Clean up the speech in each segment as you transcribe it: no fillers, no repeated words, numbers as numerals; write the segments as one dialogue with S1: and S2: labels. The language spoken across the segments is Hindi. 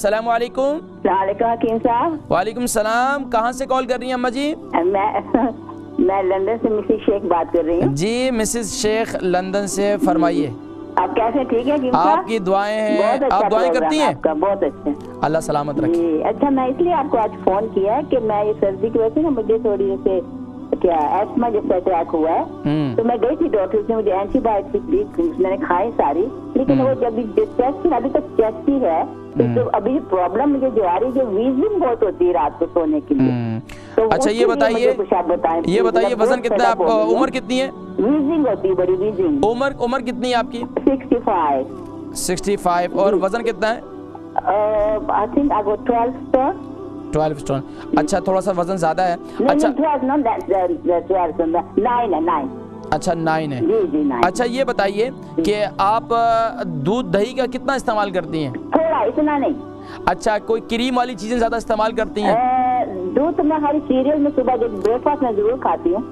S1: अस्सलाम वालेकुम।
S2: हकीम साहब।
S1: वालेकुम सलाम। कहाँ से कॉल कर रही हैं अम्मा जी?
S2: मैं लंदन से मिसेस शेख बात कर रही हूँ।
S1: जी मिसेस शेख लंदन से, फरमाइए।
S2: आप कैसे? ठीक है हकीम साहब?
S1: आपकी दुआएं हैं।
S2: बहुत अच्छा
S1: आप दुआएं करती हैं?
S2: आपका बहुत अच्छा।
S1: अल्लाह सलामत रखे।
S2: जी अच्छा, मैं इसलिए आपको आज फोन किया है कि मैं ये सर्दी की वजह से ना मुझे थोड़ी जैसे क्या एस्मा जैसा अटैक हुआ है, तो मैं गई थी डॉक्टर से, मुझे एंटीबायोटिक दी, मैंने खाई सारी, लेकिन वो जब चेस्ट अभी तक चेस्ट ही है, तो अभी प्रॉब्लम मुझे जो आ रही है, वीजिंग बहुत होती है रात को सोने के लिए। तो
S1: अच्छा ये बताइए, वजन कितना है आपका, उम्र कितनी है?
S2: वीजिंग होती है, बड़ी वीजिंग।
S1: उम्र कितनी है आपकी?
S2: 65।
S1: और वजन कितना है?
S2: I think I got
S1: 12 stone. अच्छा थोड़ा सा वजन ज्यादा है। अच्छा
S2: 9
S1: अच्छा 9 है।
S2: जी जी 9।
S1: अच्छा ये बताइए कि आप दूध दही का कितना इस्तेमाल करती हैं?
S2: थोड़ा, इतना नहीं।
S1: अच्छा कोई क्रीम वाली चीजें ज्यादा इस्तेमाल करती हैं?
S2: दूध तो मैं हर सीरियल में सुबह जब ब्रेकफास्ट में जरूर खाती हूँ।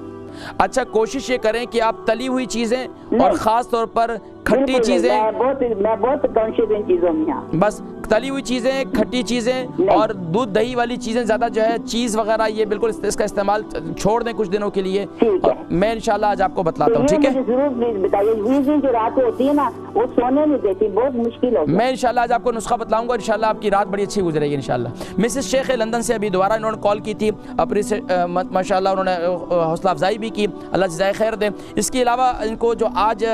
S1: अच्छा कोशिश ये करें कि आप तली हुई चीजें और खास तौर पर खट्टी चीजें,
S2: मैं बहुत कॉन्शियस इन चीजों में।
S1: बस तली हुई चीजें, खट्टी चीजें और दूध दही वाली चीजें ज्यादा जो है, चीज वगैरह ये बिल्कुल इसका इस्तेमाल छोड़ दें कुछ दिनों के लिए। मैं इंशाल्लाह आज आपको बतलाता हूँ, ठीक है?
S2: जरूर प्लीज बताइए। वीजिंग जो रात को होती है ना, वो सोने नहीं देती, बहुत मुश्किल होती है।
S1: मैं इंशाल्लाह आज आपको नुस्खा बतलाऊंगा, इंशाल्लाह आपकी रात बड़ी अच्छी गुजरेगी इंशाल्लाह। मिसेस शेख लंदन से अभी दोबारा इन्होंने कॉल की थी, अपनी से माशाल्लाह उन्होंने हौसला अफजाई भी की, अल्लाह जज़ाए खैर दे। इसके अलावा इनको जो आज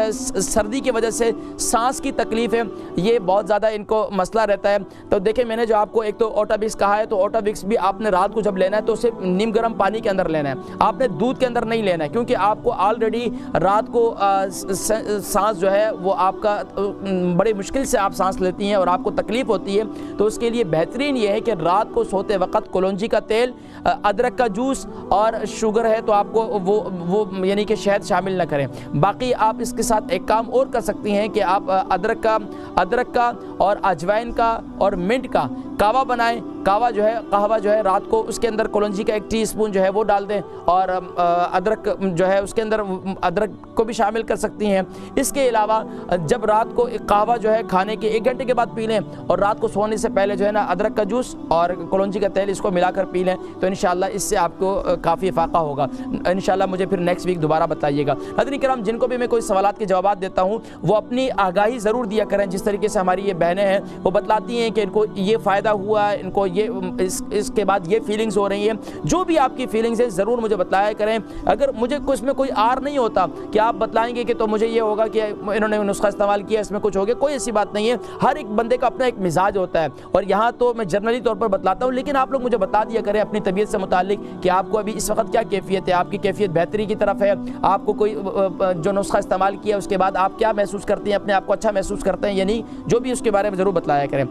S1: सर्दी की वजह से सांस की तकलीफ है, ये बहुत ज़्यादा इनको मसला रहता है। तो देखें मैंने जो आपको एक तो ओटाविक्स कहा है, तो ओटाविक्स भी आपने रात को जब लेना है तो उसे नीम गर्म पानी के अंदर लेना है, आपने दूध के अंदर नहीं लेना है, क्योंकि आपको ऑलरेडी रात को सांस जो है वो आपका बड़ी मुश्किल से आप सांस लेती हैं और आपको तकलीफ होती है। तो उसके लिए बेहतरीन ये है कि रात को सोते वक्त कलौंजी का तेल, अदरक का जूस और शुगर है तो आपको वो यानी कि शहद शामिल ना करें। बाकी आप इसके साथ एक काम और कर सकती हैं कि आप अदरक का और अजवाइन का और मिंट का कावा बनाएं। कहवा जो है रात को उसके अंदर कलौंजी का 1 टीस्पून जो है वो डाल दें और अदरक जो है उसके अंदर अदरक को भी शामिल कर सकती हैं। इसके अलावा जब रात को कहवा जो है खाने के 1 घंटे के बाद पी लें और रात को सोने से पहले जो है ना अदरक का जूस और कलौंजी का तेल इसको मिलाकर पी लें, तो इंशाल्लाह इससे आपको काफ़ी फ़ायदा होगा। इंशाल्लाह मुझे फिर नेक्स्ट वीक दोबारा बताइएगा। नाज़रीन किराम, जिनको भी मैं कोई सवालात के जवाब देता हूँ वो अपनी आगाही ज़रूर दिया करें। जिस तरीके से हमारी ये बहनें हैं वो बतलाती हैं कि इनको ये फ़ायदा हुआ, इनको ये इसके बाद ये फीलिंग्स हो रही हैं, जो भी आपकी फीलिंग्स है ज़रूर मुझे बताया करें। अगर मुझे कुछ में कोई आर नहीं होता कि आप बतलाएंगे कि तो मुझे ये होगा कि इन्होंने नुस्खा इस्तेमाल किया इसमें कुछ हो गया, कोई ऐसी बात नहीं है। हर एक बंदे का अपना एक मिजाज होता है और यहाँ तो मैं जनरली तौर पर बतलाता हूँ, लेकिन आप लोग मुझे बता दिया करें अपनी तबीयत से मुतालिक कि आपको अभी इस वक्त क्या कैफियत है, आपकी कैफियत बेहतरी की तरफ है, आपको कोई जो नुस्खा इस्तेमाल किया उसके बाद आप क्या महसूस करते हैं, अपने आप को अच्छा महसूस करते हैं या नहीं, जो भी उसके बारे में ज़रूर बतलाया करें।